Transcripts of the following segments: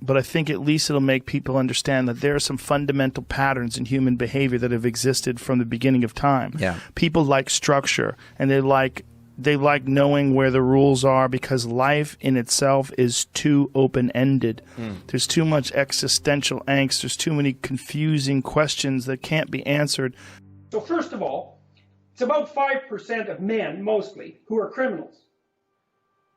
but I think at least it'll make people understand that there are some fundamental patterns in human behavior that have existed from the beginning of time. Yeah. People like structure, and they like knowing where the rules are, because life in itself is too open-ended. There's too much existential angst. There's too many confusing questions that can't be answered. So first of all, it's about 5% of men, mostly, who are criminals.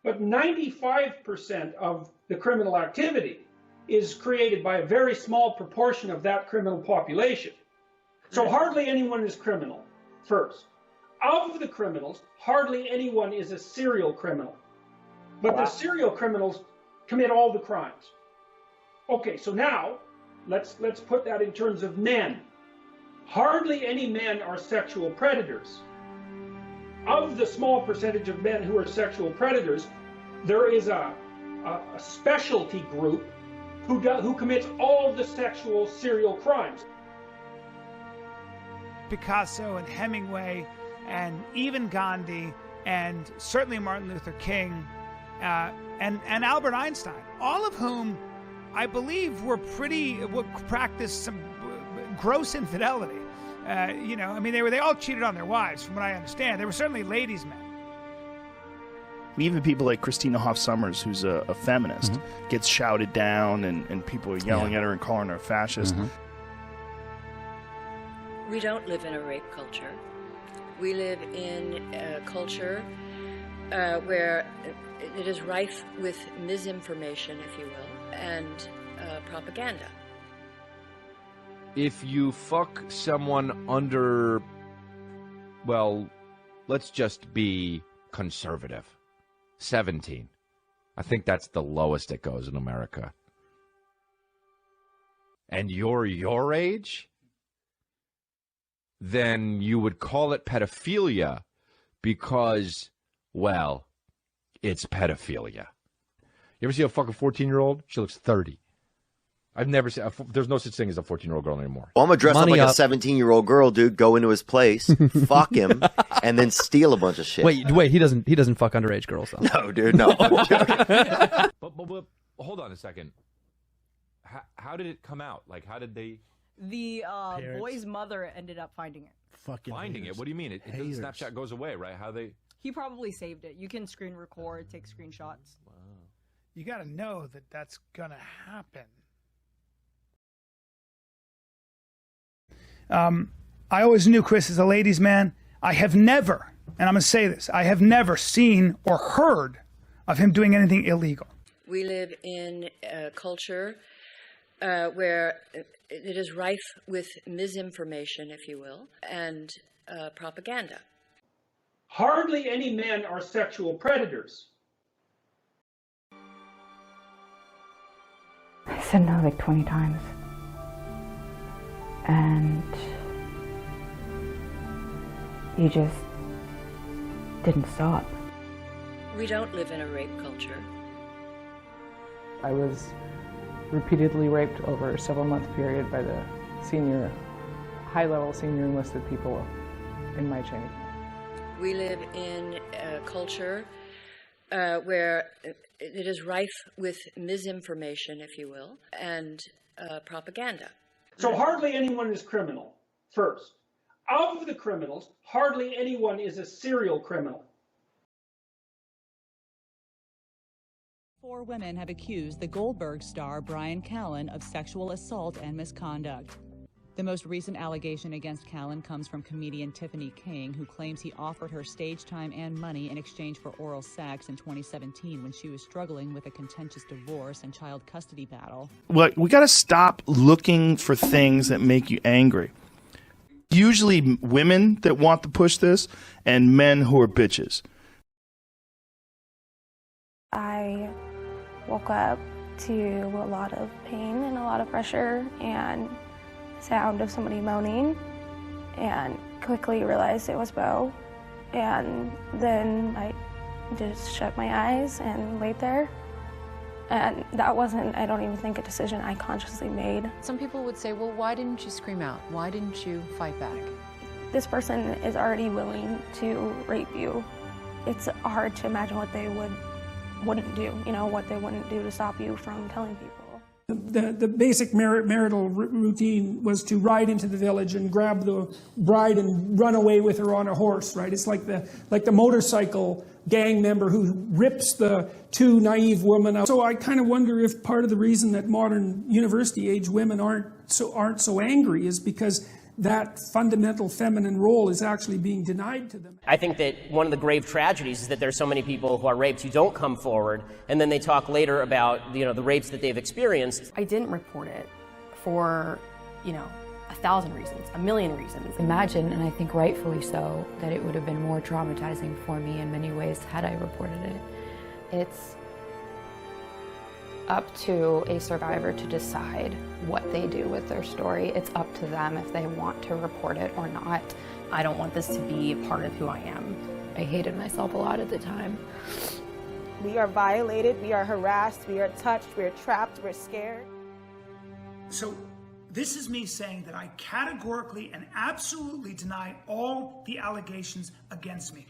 But 95% of the criminal activity is created by a very small proportion of that criminal population. So hardly anyone is criminal, first. Of the criminals, hardly anyone is a serial criminal. But the serial criminals commit all the crimes. Okay, so now, let's put that in terms of men. Hardly any men are sexual predators. Of the small percentage of men who are sexual predators, there is a specialty group who commits all of the sexual serial crimes. Picasso and Hemingway and even Gandhi and certainly Martin Luther King and Albert Einstein, all of whom I believe would practice some gross infidelity. They all cheated on their wives, from what I understand. They were certainly ladies' men. Even people like Christina Hoff Sommers, who's a feminist, gets shouted down, and people are yelling at her and calling her a fascist. We don't live in a rape culture. We live in a culture where it is rife with misinformation, if you will, and propaganda. If you fuck someone under, well, let's just be conservative, 17. I think that's the lowest it goes in America. And you're your age? Then you would call it pedophilia because, well, it's pedophilia. You ever see a fucking 14-year-old? She looks 30. I've never seen. There's no such thing as a 14-year-old girl anymore. Well, I'm gonna dress up like a 17-year-old girl, dude. Go into his place, fuck him, and then steal a bunch of shit. Wait, he doesn't fuck underage girls, though. No, dude, no. But hold on a second. How did it come out? Like, how did they? The boy's mother ended up finding it. Finding it? What do you mean? It doesn't, Snapchat goes away, right? How they? He probably saved it. You can screen record, take screenshots. Wow. You got to know that that's gonna happen. I always knew Chris is a ladies' man. I have never, and I'm going to say this, I have never seen or heard of him doing anything illegal. We live in a culture where it is rife with misinformation, if you will, and propaganda. Hardly any men are sexual predators. I said no like 20 times. And you just didn't stop. We don't live in a rape culture. I was repeatedly raped over a several-month period by the high-level senior enlisted people in my chain. We live in a culture where it is rife with misinformation, if you will, and propaganda. So hardly anyone is criminal, first. Of the criminals, hardly anyone is a serial criminal. 4 women have accused the Goldberg star Brian Callen of sexual assault and misconduct. The most recent allegation against Callen comes from comedian Tiffany King, who claims he offered her stage time and money in exchange for oral sex in 2017 when she was struggling with a contentious divorce and child custody battle. Well, we got to stop looking for things that make you angry. Usually women that want to push this and men who are bitches. I woke up to a lot of pain and a lot of pressure and sound of somebody moaning, and quickly realized it was Bo. And then I just shut my eyes and laid there. And that wasn't, I don't even think, a decision I consciously made. Some people would say, well, why didn't you scream out? Why didn't you fight back? This person is already willing to rape you. It's hard to imagine what they wouldn't do, what they wouldn't do to stop you from telling people. The basic marital routine was to ride into the village and grab the bride and run away with her on a horse, right? It's like the motorcycle gang member who rips the two naive women out. So I kind of wonder if part of the reason that modern university-age women aren't so angry is because that fundamental feminine role is actually being denied to them. I think that one of the grave tragedies is that there's so many people who are raped who don't come forward, and then they talk later about, the rapes that they've experienced. I didn't report it for, 1,000 reasons, a million reasons. Imagine, and I think rightfully so, that it would have been more traumatizing for me in many ways had I reported it. It's up to a survivor to decide what they do with their story. It's up to them if they want to report it or not. I don't want this to be a part of who I am. I hated myself a lot at the time. We are violated, we are harassed, we are touched, we are trapped, we're scared. So this is me saying that I categorically and absolutely deny all the allegations against me.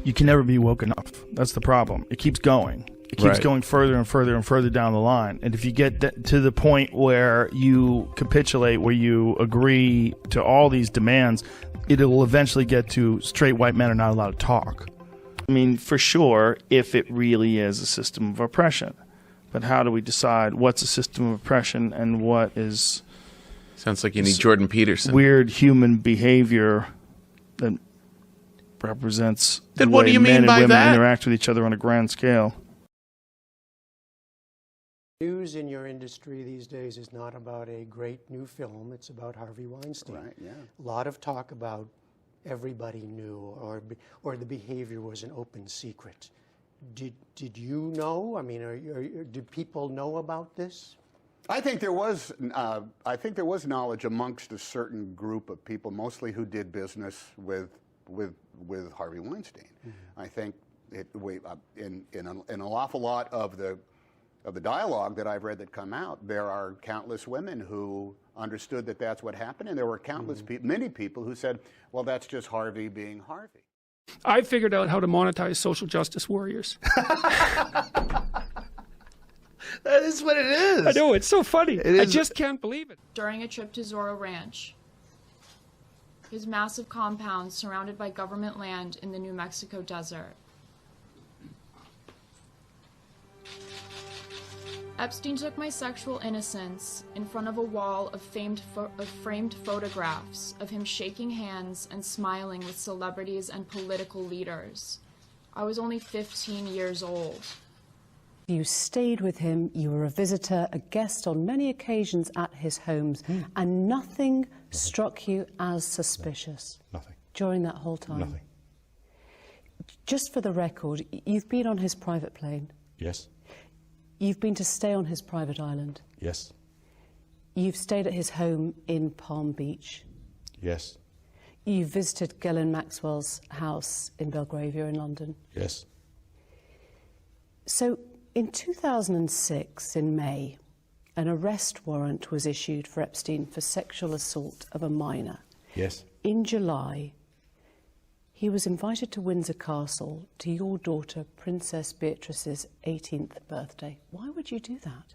You can never be woke enough. That's the problem. It keeps going. It keeps going further and further and further down the line. And if you get to the point where you capitulate, where you agree to all these demands, it'll eventually get to straight white men are not allowed to talk. I mean, for sure, if it really is a system of oppression. But how do we decide what's a system of oppression and what is... Sounds like you need Jordan Peterson. Weird human behavior that represents the Then what way do you men mean and by women that? interact with each other on a grand scale. News in your industry these days is not about a great new film. It's about Harvey Weinstein. Right, yeah. A lot of talk about everybody knew or the behavior was an open secret. Did you know? I mean, did people know about this? I think there was knowledge amongst a certain group of people, mostly who did business with Harvey Weinstein. Mm-hmm. I think in an awful lot of the dialogue that I've read that come out, there are countless women who understood that that's what happened, and there were countless many people who said, "Well, that's just Harvey being Harvey." I figured out how to monetize social justice warriors. That is what it is. I know, it's so funny. I just can't believe it. During a trip to Zorro Ranch, his massive compound surrounded by government land in the New Mexico desert. Epstein took my sexual innocence in front of a wall of framed photographs of him shaking hands and smiling with celebrities and political leaders. I was only 15 years old. You stayed with him, you were a visitor, a guest on many occasions at his homes, and nothing struck you as suspicious? Nothing. During that whole time? Nothing. Just for the record, you've been on his private plane? Yes. You've been to stay on his private island? Yes. You've stayed at his home in Palm Beach? Yes. You've visited Ghislaine Maxwell's house in Belgravia in London? Yes. So, in 2006, in May, an arrest warrant was issued for Epstein for sexual assault of a minor. Yes. In July, he was invited to Windsor Castle to your daughter, Princess Beatrice's 18th birthday. Why would you do that?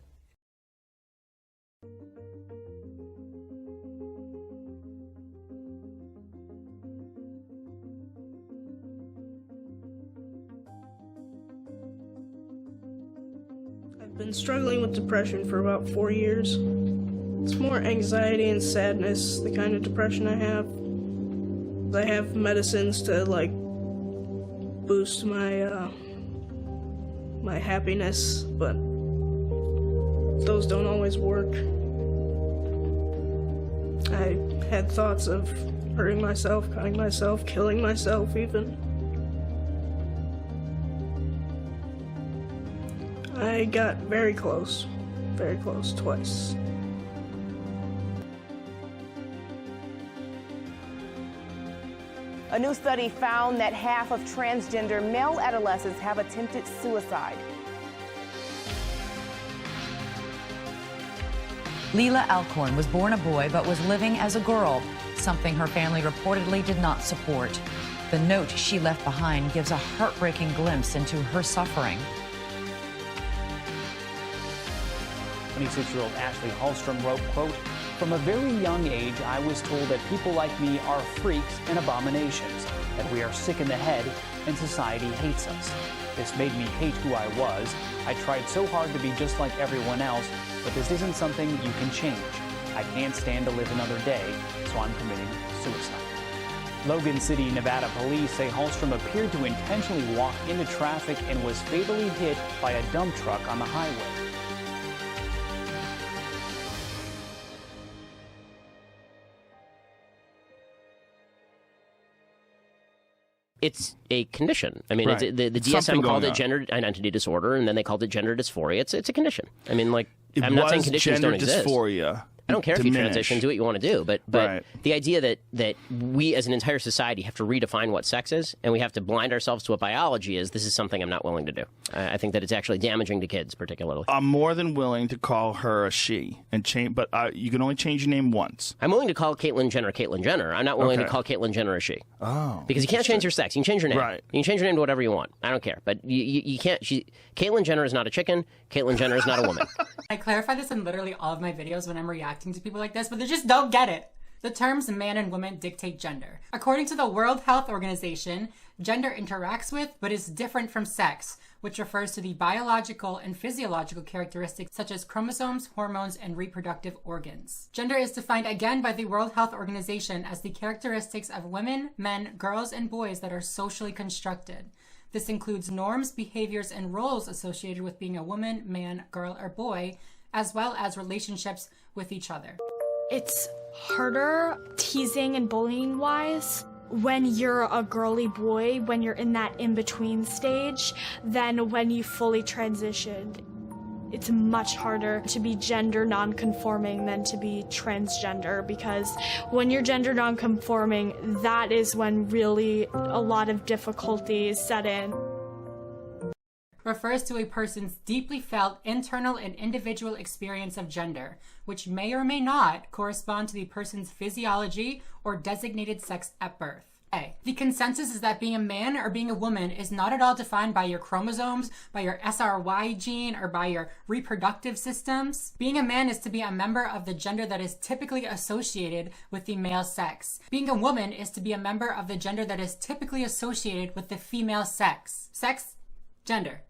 I've been struggling with depression for about 4 years. It's more anxiety and sadness, the kind of depression I have. I have medicines to, like, boost my, my happiness, but those don't always work. I had thoughts of hurting myself, cutting myself, killing myself even. I got very close twice. A new study found that half of transgender male adolescents have attempted suicide. Leela Alcorn was born a boy but was living as a girl, something her family reportedly did not support. The note she left behind gives a heartbreaking glimpse into her suffering. 26-year-old Ashley Hallstrom wrote, quote, "From a very young age, I was told that people like me are freaks and abominations, that we are sick in the head and society hates us. This made me hate who I was. I tried so hard to be just like everyone else, but this isn't something you can change. I can't stand to live another day, so I'm committing suicide." Logan City, Nevada police say Hallstrom appeared to intentionally walk into traffic and was fatally hit by a dump truck on the highway. It's a condition. I mean, Right. the It's DSM something called going it on. gender identity disorder, and then they called it gender dysphoria. It's a condition. I mean, like, It I'm not saying was conditions gender don't exist. dysphoria. I don't care if you Diminish. transition, do what you want to do, but Right. the idea that we as an entire society have to redefine what sex is, and we have to blind ourselves to what biology is, this is something I'm not willing to do. I think that it's actually damaging to kids, particularly. I'm more than willing to call her a she and change, but you can only change your name once. I'm willing to call Caitlyn Jenner. I'm not willing to Okay. call Caitlyn Jenner a she. Oh, Because you can't change your sex. You can change your name. Right. You can change your name to whatever you want. I don't care. But you can't. Caitlyn Jenner is not a chicken. Caitlyn Jenner is not a woman. I clarify this in literally all of my videos when I'm reacting to people like this, but they just don't get it. The terms man and woman dictate gender. According to the World Health Organization, gender interacts with but is different from sex, which refers to the biological and physiological characteristics such as chromosomes, hormones, and reproductive organs. Gender is defined again by the World Health Organization as the characteristics of women, men, girls, and boys that are socially constructed. This includes norms, behaviors, and roles associated with being a woman, man, girl, or boy, as well as relationships with each other. It's harder teasing and bullying wise when you're a girly boy, when you're in that in-between stage, than when you fully transitioned. It's much harder to be gender non-conforming than to be transgender, because when you're gender non-conforming, that is when really a lot of difficulties set in. Refers to a person's deeply felt internal and individual experience of gender, which may or may not correspond to the person's physiology or designated sex at birth. The consensus is that being a man or being a woman is not at all defined by your chromosomes, by your SRY gene, or by your reproductive systems. Being a man is to be a member of the gender that is typically associated with the male sex. Being a woman is to be a member of the gender that is typically associated with the female sex. Sex, gender.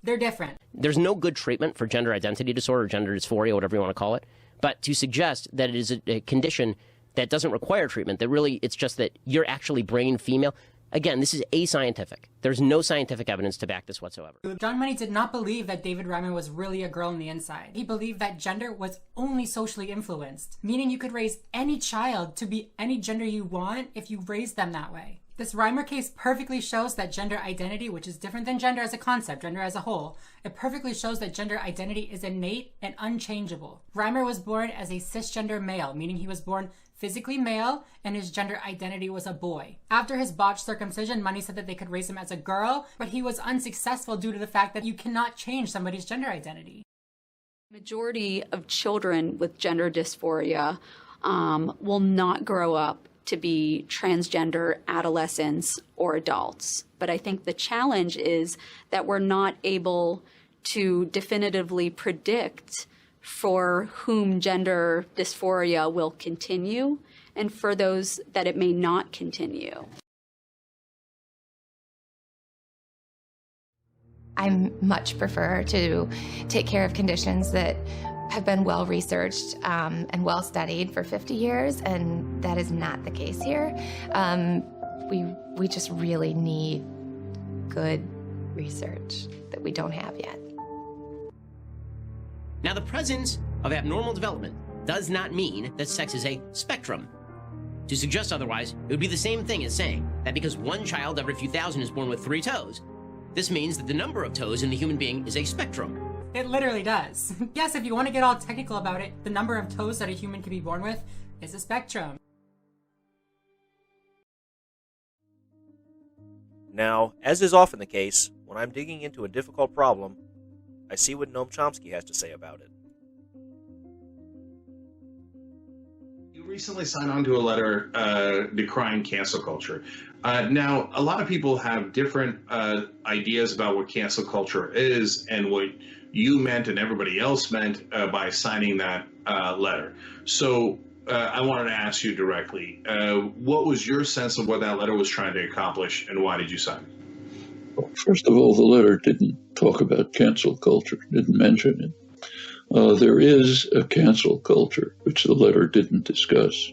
They're different. There's no good treatment for gender identity disorder, gender dysphoria, whatever you want to call it. But to suggest that it is a condition that doesn't require treatment, that really it's just that you're actually brain female. Again, this is ascientific. There's no scientific evidence to back this whatsoever. John Money did not believe that David Reimer was really a girl on the inside. He believed that gender was only socially influenced, meaning you could raise any child to be any gender you want if you raised them that way. This Reimer case perfectly shows that gender identity, which is different than gender as a concept, gender as a whole, it perfectly shows that gender identity is innate and unchangeable. Reimer was born as a cisgender male, meaning he was born physically male and his gender identity was a boy. After his botched circumcision, Money said that they could raise him as a girl, but he was unsuccessful due to the fact that you cannot change somebody's gender identity. Majority of children with gender dysphoria will not grow up to be transgender adolescents or adults. But I think the challenge is that we're not able to definitively predict for whom gender dysphoria will continue and for those that it may not continue. I much prefer to take care of conditions that have been well researched and well studied for 50 years, and that is not the case here. We just really need good research that we don't have yet. Now, the presence of abnormal development does not mean that sex is a spectrum. To suggest otherwise, it would be the same thing as saying that because one child every few thousand is born with 3 toes, this means that the number of toes in the human being is a spectrum. It literally does. Yes, if you want to get all technical about it, the number of toes that a human can be born with is a spectrum. Now, as is often the case, when I'm digging into a difficult problem, I see what Noam Chomsky has to say about it. You recently signed on to a letter decrying cancel culture. Now, a lot of people have different ideas about what cancel culture is and what you meant and everybody else meant by signing that letter. So I wanted to ask you directly, what was your sense of what that letter was trying to accomplish, and why did you sign it? Well, first of all, the letter didn't talk about cancel culture, didn't mention it. There is a cancel culture, which the letter didn't discuss.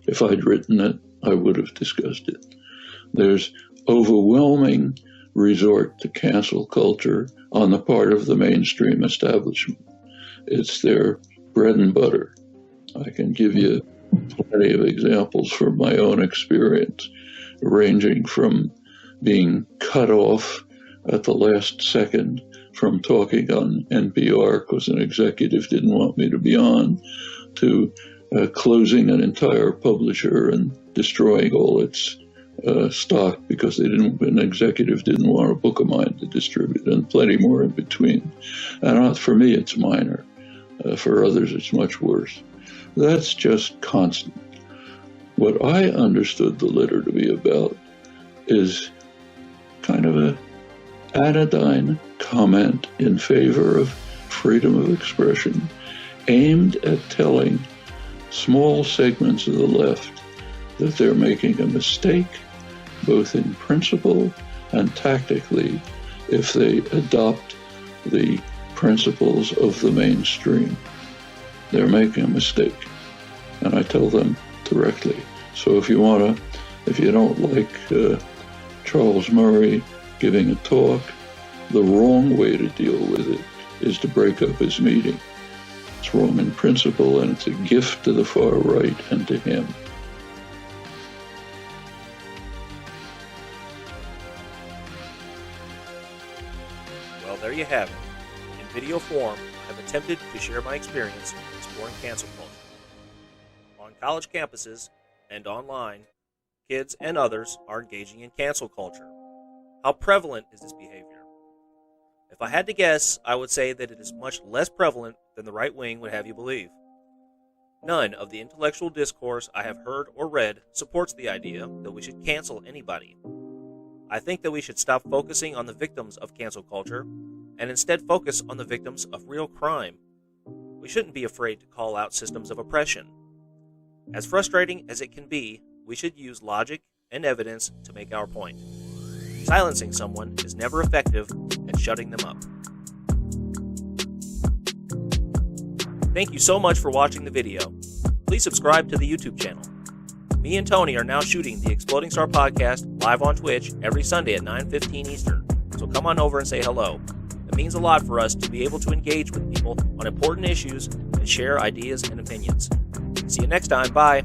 If I'd written it, I would have discussed it. There's overwhelming resort to cancel culture on the part of the mainstream establishment. It's their bread and butter. I can give you plenty of examples from my own experience, ranging from being cut off at the last second from talking on NPR because an executive didn't want me to be on, to closing an entire publisher and destroying all its stock because an executive didn't want a book of mine to distribute, and plenty more in between. And for me, it's minor. For others, it's much worse. That's just constant. What I understood the letter to be about is kind of a anodyne comment in favor of freedom of expression, aimed at telling small segments of the left that they're making a mistake, both in principle and tactically, if they adopt the principles of the mainstream. They're making a mistake, and I tell them directly. So if you don't like Charles Murray giving a talk, the wrong way to deal with it is to break up his meeting. It's wrong in principle, and it's a gift to the far right and to him. Well, there you have it. In video form, I've attempted to share my experience exploring cancel culture. On college campuses and online, kids and others are engaging in cancel culture. How prevalent is this behavior? If I had to guess, I would say that it is much less prevalent than the right wing would have you believe. None of the intellectual discourse I have heard or read supports the idea that we should cancel anybody. I think that we should stop focusing on the victims of cancel culture and instead focus on the victims of real crime. We shouldn't be afraid to call out systems of oppression. As frustrating as it can be, we should use logic and evidence to make our point. Silencing someone is never effective at shutting them up. Thank you so much for watching the video. Please subscribe to the YouTube channel. Me and Tony are now shooting the Exploding Star podcast live on Twitch every Sunday at 9:15 Eastern, so come on over and say hello. It means a lot for us to be able to engage with people on important issues and share ideas and opinions. See you next time. Bye.